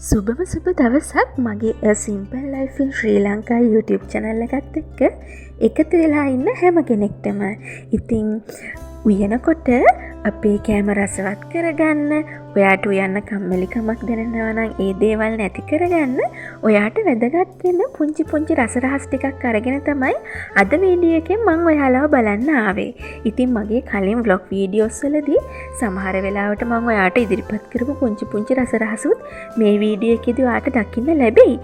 සුබම සුබ දවසක් මගේ සිම්පල් ලයිෆ් ඉන් ශ්‍රී ලංකා YouTube channel එකත් එක්ක එකතු වෙලා ඉන්න හැම කෙනෙක්ටම. ඉතින් උයනකොට අපේ කෑම රසවත් කරගන්න, ඔයාට උයන්න කම්මැලිකමක් දැනෙනවා නම් ඒ දේවල් නැති කරගන්න ඔයාට වැදගත් වෙන පුංචි පුංචි රස රහස් ටිකක් අරගෙන තමයි අද වීඩියෝ එකෙන් මම ඔයාලව බලන්න ආවේ. ඉතින් මගේ කලින් vlog videos වලදී සමහර වෙලාවට මම ඔයාට ඉදිරිපත් කරපු පුංචි පුංචි රස රහසුත් මේ වීඩියෝ එකේදී ඔයාට දකින්න ලැබෙයි.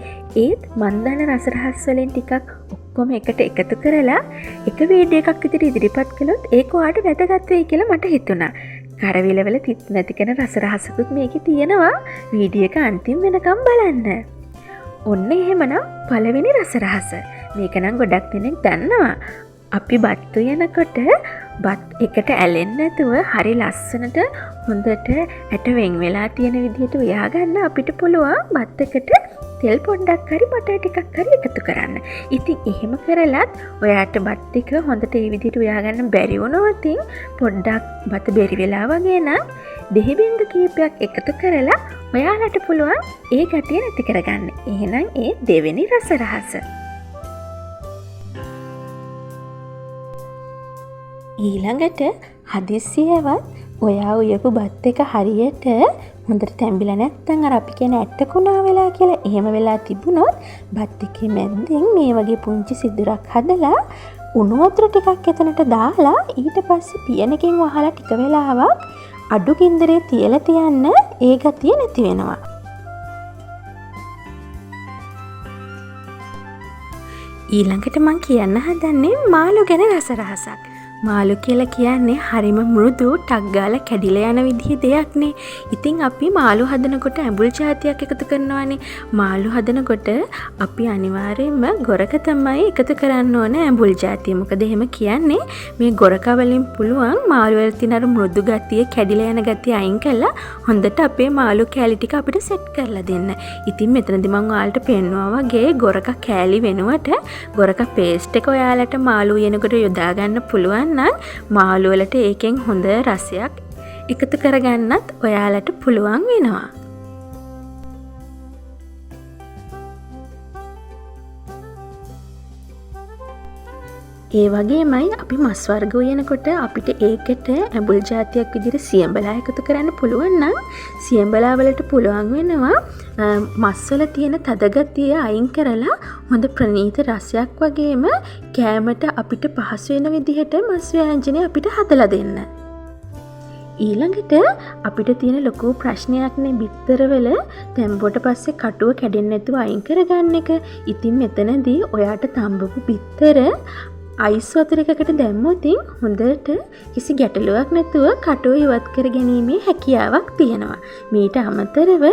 ඒත් මන් දන්න රස රහස් වලින් ටිකක් ඔක්කොම එකට එකතු කරලා එක වීඩියෝ එකක් විතර ඉදිරිපත් කළොත් ඒක ඔයාට වැදගත් වෙයි කියලා මට හිතුණා. කරවිලවල තිත් නැති කෙන රස රහසකුත් මේකේ තියෙනවා. වීඩියෝ එක අන්තිම වෙනකම් බලන්න. ඔන්න එහෙමනම් පළවෙනි රස රහස. මේක නම් ගොඩක් දෙනෙක් දන්නවා. අපි බත් උයනකොට බත් එකට ඇලෙන්නේ නැතුව හරි ලස්සනට හොඳට ඇට වෙන් වෙලා තියෙන විදිහට උයා ගන්න අපිට පුළුවන් බත් එකට තෙල් පොඩ්ඩක් හරි බටර් ටිකක් හරි එකතු කරන්න. ඉතින් එහෙම කරලත් ඔයාට බත් ටික හොඳට ඒ විදිහට උයා ගන්න බැරි වුණොත් පොඩ්ඩක් බත බැරි වෙලා වගේ නම් දෙහි බින්දු කීපයක් එකතු කරලා ඔයාලට පුළුවන් ඒ ගැටිය නැති කරගන්න. එහෙනම් ඒ දෙවෙනි රස රහස. ඊළඟට හදිස්සියවත් ඔයා උයපු බත් එක හරියට හොඳට තැඹිලා නැත්නම් අර අපි කියන ඇටකුණා වෙලා කියලා එහෙම වෙලා තිබුණොත් බත් එකේ මැද්දෙන් මේ වගේ පුංචි සිදුරක් හදලා උණු වතුර ටිකක් එතනට දාලා ඊට පස්සේ පියනකින් වහලා ටික වෙලාවක් අඩු ගින්දරේ තියලා තියන්න ඒ ගතිය නැති වෙනවා. ඊළඟට මම කියන්න හදන්නේ මාළු ගැන රස රහසක්. මාළු කියලා කියන්නේ හරිම මෘදු ටක් ගාලා කැඩිලා යන විදිහේ දෙයක්නේ. ඉතින් අපි මාළු හදනකොට ඇඹුල් జాතියක් එකතු කරනවානේ. මාළු හදනකොට අපි අනිවාර්යයෙන්ම ගොරක තමයි එකතු කරන්න ඕන ඇඹුල් జాතිය. මොකද එහෙම කියන්නේ මේ ගොරක වලින් පුළුවන් මාළු වල තියෙන අර මෘදු ගතිය, කැඩිලා යන ගතිය අයින් කරලා හොඳට අපේ මාළු කෑලි ටික අපිට සෙට් කරලා දෙන්න. ඉතින් මෙතනදී මම ඔයාලට පෙන්වනවා වගේ ගොරක කෑලි වෙනුවට ගොරක පේස්ට් එක ඔයාලට මාළු වෙනකොට යොදා ගන්න පුළුවන්. මාළු වලට ඒකෙන් හොඳ රසයක් එකතු කරගන්නත් ඔයාලට පුළුවන් වෙනවා. ඒ වගේමයි අපි මස් වර්ග උයනකොට අපිට ඒකට ඇඹුල් జాතියක් විදිහට සියඹලා එකතු කරන්න පුළුවන් නම් සියඹලා වලට පුළුවන් වෙනවා මස් වල තියෙන තද ගතිය අයින් කරලා හොඳ ප්‍රණීත රසයක් වගේම කෑමට අපිට පහසු වෙන විදිහට මස් ව්‍යංජනය අපිට හදලා දෙන්න. ඊළඟට අපිට තියෙන ලොකු ප්‍රශ්නයක්නේ බිත්තරවල තැම්බුවට පස්සේ කටුව කැඩෙන්නේ නැතුව අයින් කරගන්න එක. ඉතින් මෙතනදී ඔයාට තඹපු බිත්තර අයිස් වතුර එකකට දැම්මොත් හොඳට කිසි ගැටලුවක් නැතුව කටුව ඉවත් කර ගැනීමේ හැකියාවක් තියෙනවා. මීට අමතරව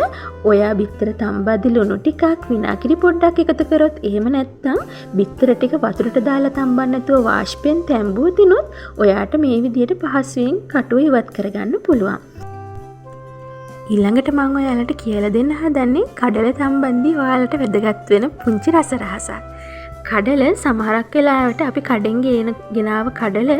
ඔයා බිත්තර තම්බද්දි ලුණු ටිකක් විනාගිරි පොඩ්ඩක් එකතු කරොත් එහෙම නැත්නම් බිත්තර ටික වතුරට දාලා තම්බන්න නැතුව වාෂ්පෙන් තැම්බුවොතිනොත් ඔයාට මේ විදිහට පහසුවෙන් කටුව ඉවත් කරගන්න පුළුවන්. ඊළඟට මම ඔයාලට කියලා දෙන්න හදන්නේ කඩල තම්බද්දි ඔයාලට වැදගත් වෙන පුංචි රස රහසක්. කඩල සමහරක් වෙලාවට අපි කඩෙන් ගෙනාව කඩල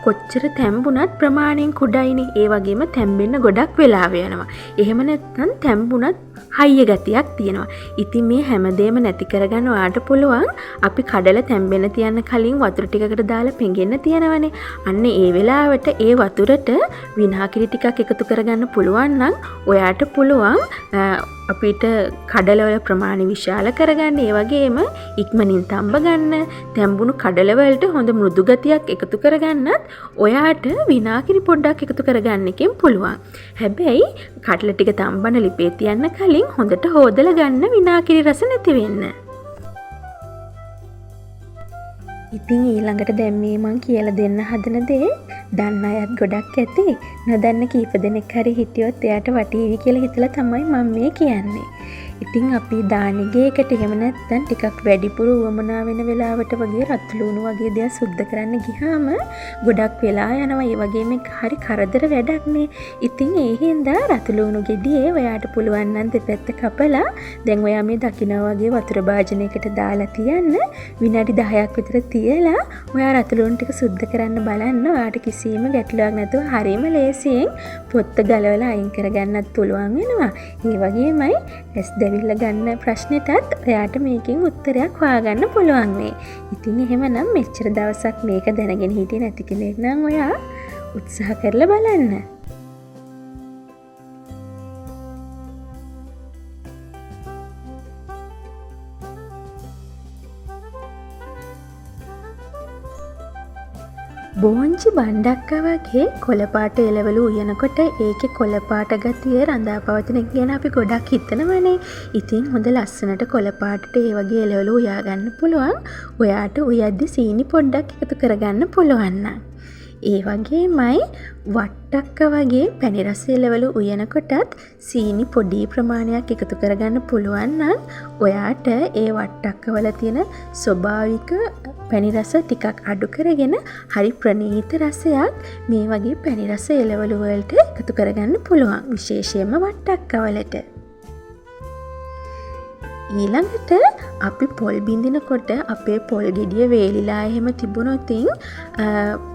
කොච්චර තැම්බුණත් ප්‍රමාණයෙන් කුඩයිනේ. ඒ වගේම තැම්බෙන්න ගොඩක් වෙලාව යනවා. එහෙම නැත්නම් තැම්බුණත් හයිය ගතියක් තියෙනවා. ඉතින් මේ හැමදේම නැති කරගන්න ඔයාට පුළුවන් අපි කඩල තැම්බෙන්න තියන්න කලින් වතුර ටිකකට දාලා පෙඟෙන්න තියනවනේ. අන්න ඒ වෙලාවට ඒ වතුරට විනාගිරි ටිකක් එකතු කරගන්න පුළුවන් නම් ඔයාට පුළුවන් අපිට කඩලවල ප්‍රමාණය විශාල කරගන්න. ඒ වගේම ඉක්මනින් තම්බ ගන්න. තැම්බුණු කඩලවලට හොඳ මෘදු ගතියක් එකතු කරගන්නත් ඔයාට විනාගිරි පොඩ්ඩක් එකතු කරගන්න එකෙන් පුළුවන්. හැබැයි කඩල ටික තම්බන ලිපේ තියන්න කලින් හොඳට හොදලා ගන්න විනාගිරි රස නැති වෙන්න. ඉතින් ඊළඟට දැන් මේ මං කියලා දෙන්න හදන දේ දන්න අයත් ගොඩක් ඇති. නොදන්න කීප දෙනෙක් හරි හිටියොත් එයාට වටීවි කියලා හිතලා තමයි මම මේ කියන්නේ. ඉතින් අපි දානිගේ එකට එහෙම නැත්නම් ටිකක් වැඩිපුර උවමනා වෙන වෙලාවට වගේ රත් ලුණු වගේ දේවල් සුද්ධ කරන්න ගියාම ගොඩක් වෙලා යනවා. ඒ වගේම හරි කරදර වැඩක් නේ. ඉතින් ඒ හින්දා රත් ලුණු ගෙඩියේ ඔයාට පුළුවන් නම් දෙපැත්ත කපලා දැන් ඔයා මේ දකිනා වගේ වතුර භාජනයකට දාලා තියන්න විනාඩි 10ක් විතර තියලා ඔයා රත් ලුණු ටික සුද්ධ කරන්න බලන්න. ඔයාට කිසිම ගැටලුවක් නැතුව හරිම ලේසියෙන් පොත්ත ගලවලා අයින් කරගන්නත් පුළුවන් වෙනවා. ඒ වගේමයි ඇස් දෙවිල්ල ගන්න ප්‍රශ්නෙටත් ඔයාට මේකෙන් උත්තරයක් හොයාගන්න පුළුවන් වෙයි. ඉතින් එහෙමනම් මෙච්චර දවසක් මේක දැනගෙන හිටියේ නැති කෙනෙක් නම් ඔයා උත්සාහ කරලා බලන්න. බෝංචි බණ්ඩක්ක වගේ කොළපාට එළවලු උයනකොට ඒකේ කොළපාට ගතිය රඳා පවතින ගැන අපි ගොඩක් හිතනවනේ. ඉතින් හොඳ ලස්සනට කොළපාටට ඒ වගේ එළවලු උයා ගන්න පුළුවන්. ඔයාට උයද්දි සීනි පොඩ්ඩක් එකතු කරගන්න පුළුවන් නම්. ඒ වගේමයි වට්ටක්ක වගේ පැණි රස එළවලු උයනකොටත් සීනි පොඩි ප්‍රමාණයක් එකතු කරගන්න පුළුවන් නම් ඔයාට ඒ වට්ටක්ක වල තියෙන ස්වභාවික පැණි රස ටිකක් අඩු කරගෙන හරි ප්‍රණීත රසයක් මේ වගේ පැණි රස එළවලු වලට එකතු කරගන්න පුළුවන්. විශේෂයෙන්ම වට්ටක්ක වලට. ඊළඟට අපි පොල් බින්දිනකොට අපේ පොල් ගෙඩිය වේලිලා එහෙම තිබුණොත්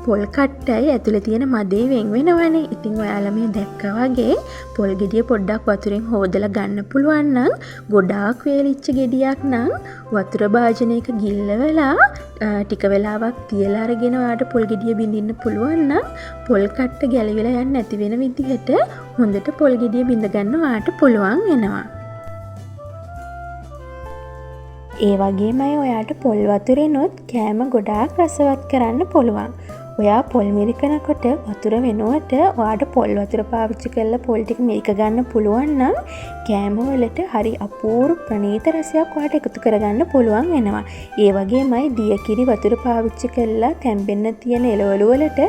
පොල් කට්ටයි ඇතුලේ තියෙන මදේ වෙන් වෙනවනේ. ඉතින් ඔයාලා මේ දැක්කා වගේ පොල් ගෙඩිය පොඩ්ඩක් වතුරෙන් හොදලා ගන්න පුළුවන් නම් ගොඩාක් වේලිච්ච ගෙඩියක් නම් වතුර භාජනයක ගිල්ලවලා ටික වෙලාවක් තියලා අරගෙන ඔයාට පොල් ගෙඩිය බින්දින්න පුළුවන් නම් පොල් කට්ට ගැලවිලා යන්නේ නැති වෙන විදිහට හොඳට පොල් ගෙඩිය බින්ද ගන්න ඔයාට පුළුවන් වෙනවා. ඒ වගේමයි ඔයාට පොල් වතුරෙනොත් කෑම ගොඩාක් රසවත් කරන්න පුළුවන්. ඔයා පොල් මිරිකනකොට වතුර වෙනුවට ඔයාට පොල් වතුර පාවිච්චි කරලා පොල් ටික මිරික ගන්න පුළුවන් නම් කෑම වලට හරි අපූර්ව ප්‍රණීත රසයක් ඔයාට එකතු කරගන්න පුළුවන් වෙනවා. ඒ වගේමයි දියකිරි වතුර පාවිච්චි කරලා තැම්බෙන්න තියෙන එළවලු වලට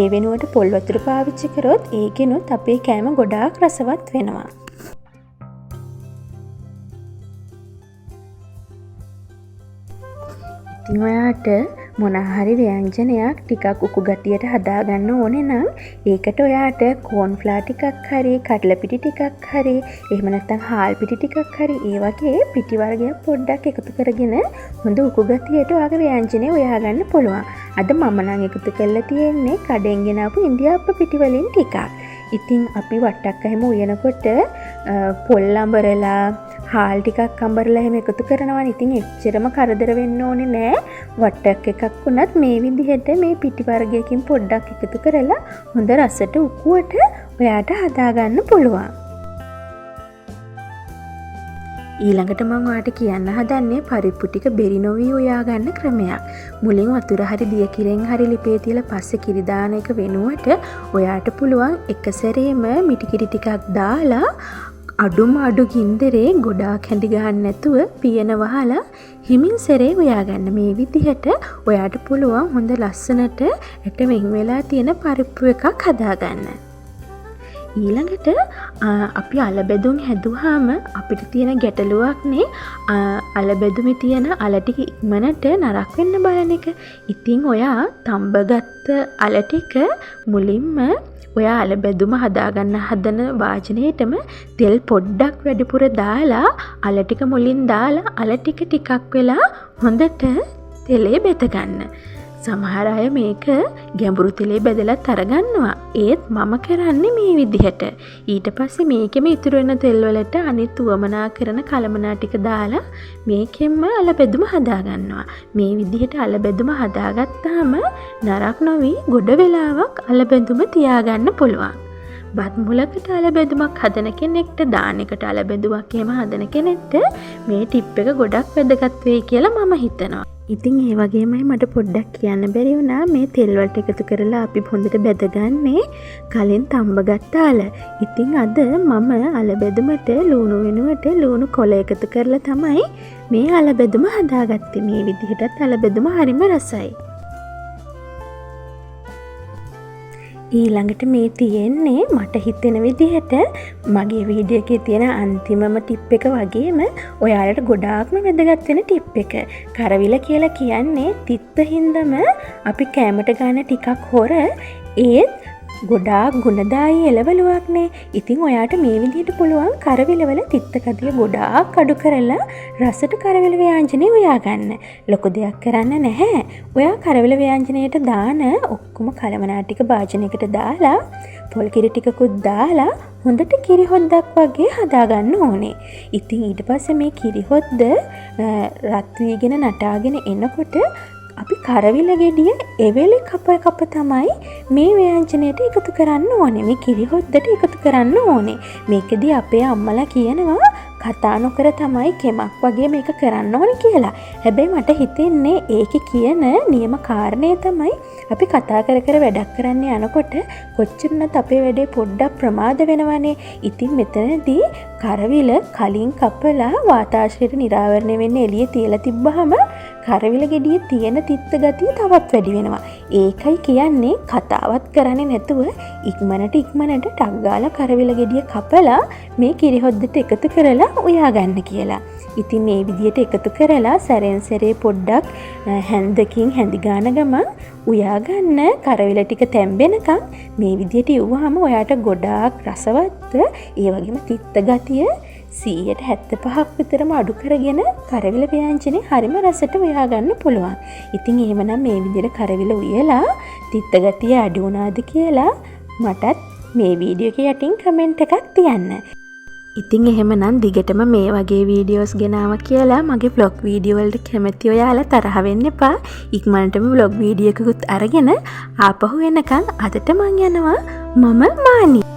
ඒ වෙනුවට පොල් වතුර පාවිච්චි කරොත් ඒකෙනුත් අපේ කෑම ගොඩාක් රසවත් වෙනවා. ඉතින් ඔයාට මොනහරි ව්‍යංජනයක් ටිකක් උකු ගතියට හදාගන්න ඕනේ නම් ඒකට ඔයාට කෝන් ෆ්ලා ටිකක් හරි කඩල පිටි ටිකක් හරි එහෙම නැත්නම් හාල් පිටි ටිකක් හරි ඒ වගේ පිටි වර්ගයක් පොඩ්ඩක් එකතු කරගෙන හොඳ උකු ගතියට ඔයාගේ ව්‍යංජනේ උයාගන්න පුළුවන්. අද මම නම් එකතු කරලා තියෙන්නේ කඩෙන් ගෙනාපු ඉන්දියාප්ප පිටි වලින් ටිකක්. ඉතින් අපි වට්ටක්ක හැම උයනකොට පොල් අඹරලා හාල් ටිකක් අඹරලා එහෙම එකතු කරනවානේ. ඉතින් එච්චරම කරදර වෙන්න ඕනේ නෑ. වට්ටක් එකක් වුණත් මේ විදිහට මේ පිටි වර්ගයකින් පොඩ්ඩක් එකතු කරලා හොඳ රසට උකුවට ඔයාට හදාගන්න පුළුවන්. ඊළඟට මම ඔයාට කියන්න හදන්නේ පරිප්පු ටික බෙරි නොවි උයා ගන්න ක්‍රමයක්. මුලින් වතුර හරි දිය කිරෙන් හරි ලිපේ තියලා පස්සේ කිරි දාන එක වෙනුවට ඔයාට පුළුවන් එක සැරේම මිටි කිරි ටිකක් දාලා අඩුම අඩු ගින්දරේ ගොඩාක් හැඳි ගන්න නැතුව පියන වහලා හිමින් සැරේ උයා ගන්න. මේ විදිහට ඔයාට පුළුවන් හොඳ ලස්සනට ඇට වෙන් වෙලා තියෙන පරිප්පු එකක් හදාගන්න. ඊළඟට අපි අලබැදුම් හැදුවාම අපිට තියෙන ගැටලුවක්නේ අලබැදුමේ තියෙන අල ටික ඉක්මනට නරක් වෙන්න බලන එක. ඉතින් ඔයා තඹගත්ත අල ටික මුලින්ම ඔයා අලබැදුම හදාගන්න හදන වාජනයේටම තෙල් පොඩ්ඩක් වැඩිපුර දාලා අල ටික මුලින් දාලා අල ටික ටිකක් වෙලා හොඳට තෙලේ බෙද ගන්න. සමහර අය මේක ගැඹුරු තෙලේ බෙදලත් අරගන්නවා. ඒත් මම කරන්නේ මේ විදිහට. ඊට පස්සේ මේකෙම ඉතුරු වෙන තෙල් වලට අනිත් උවමනා කරන කලමනා ටික දාලා මේකෙන්ම අල බෙදුම හදා ගන්නවා. මේ විදිහට අල බෙදුම හදාගත්තාම නරක් නොවි ගොඩ වෙලාවක් අල බෙදුම තියාගන්න පුළුවන්. බත් මුලකට අල බෙදුමක් හදන කෙනෙක්ට දාන එකට අල බෙදුමක් එහෙම හදන කෙනෙක්ට මේ ටිප් එක ගොඩක් වැදගත් වෙයි කියලා මම හිතනවා. ඉතින් ඒ වගේමයි මට පොඩ්ඩක් කියන්න බැරි වුණා මේ තෙල් වලට එකතු කරලා අපි හොඳට බෙදගන්නේ කලින් තඹගත්ත අල. ඉතින් අද මම අල බෙදුමට ලුණු වෙනුවට ලුණු කොළ එකතු කරලා තමයි මේ අල බෙදුම හදාගත්තේ. මේ විදිහටත් අල බෙදුම හරිම රසයි. ඊළඟට මේ තියෙන්නේ මට හිතෙන විදිහට මගේ වීඩියෝ එකේ තියෙන අන්තිමම ටිප් එක වගේම ඔයාලට ගොඩාක්ම වැදගත් වෙන ටිප් එක. කරවිල කියලා කියන්නේ තිත්ත හින්දම අපි කෑමට ගන්න ටිකක් හොර ඒත් ගොඩාක් ගුණදායි එළවලුවක්නේ. ඉතින් ඔයාට මේ විදිහට පුළුවන් කරවිලවල තිත්ත ගතිය ගොඩාක් අඩු කරලා රසට කරවිල ව්‍යාංජනේ උයාගන්න. ලොකු දෙයක් කරන්න නැහැ. ඔයා කරවිල ව්‍යාංජනයට දාන ඔක්කොම කලමනා ටික භාජනයකට දාලා පොල් කිරි ටිකකුත් දාලා හොඳට කිරි හොද්දක් වගේ හදාගන්න ඕනේ. ඉතින් ඊට පස්සේ මේ කිරි හොද්ද රත් වීගෙන නටාගෙන එනකොට අපි කරවිල ගෙඩිය එවෙලේ කප තමයි මේ ව්‍යංජනයට එකතු කරන්න ඕනේ. මේ කිරි හොද්දට එකතු කරන්න ඕනේ. මේකදී අපේ අම්මලා කියනවා කතා නොකර තමයි කෙමක් වගේ මේක කරන්න ඕනේ කියලා. හැබැයි මට හිතෙන්නේ ඒකේ කියන නියම කාරණය තමයි අපි කතා කර වැඩක් කරන්න යනකොට කොච්චරනත් අපේ වැඩේ පොඩ්ඩක් ප්‍රමාද වෙනවනේ. ඉතින් මෙතනදී කරවිල කලින් කපලා වාතාශ්‍රයට නිරාවරණය වෙන්න එළිය තියලා තිබ්බහම කරවිල ගෙඩියේ තියෙන තිත්ත ගතිය තවත් වැඩි වෙනවා. ඒකයි කියන්නේ කතාවත් කරන්නේ නැතුව ඉක්මනට ටක් ගාලා කරවිල ගෙඩිය කපලා මේ කිරි හොද්දට එකතු කරලා උයා ගන්න කියලා. ඉතින් මේ විදිහට එකතු කරලා සැරෙන් සැරේ පොඩ්ඩක් හැන්දකින් හැඳි ගන්න ගමන් උයා ගන්න කරවිල ටික තැම්බෙනකන් මේ විදිහට යුවහම ඔයාට ගොඩාක් රසවත් ඒ වගේම තිත්ත ගතිය 75ක් විතරම අඩු කරගෙන කරවිල ව්‍යංජනේ හරිම රසට උයා ගන්න පුළුවන්. ඉතින් එහෙමනම් මේ විදිහට කරවිල උයලා තිත්ත ගතිය අඩු වුණාද කියලා මටත් මේ වීඩියෝ එකේ යටින් කමෙන්ට් එකක් තියන්න. ඉතින් එහෙමනම් දිගටම මේ වගේ වීඩියෝස් ගෙනාවා කියලා මගේ vlog වීඩියෝ වලට කැමති ඔයාලා තරහ වෙන්න එපා. ඉක්මනටම vlog වීඩියෝ එකකුත් අරගෙන ආපහු එනකන් අදට මං යනවා මම මානි.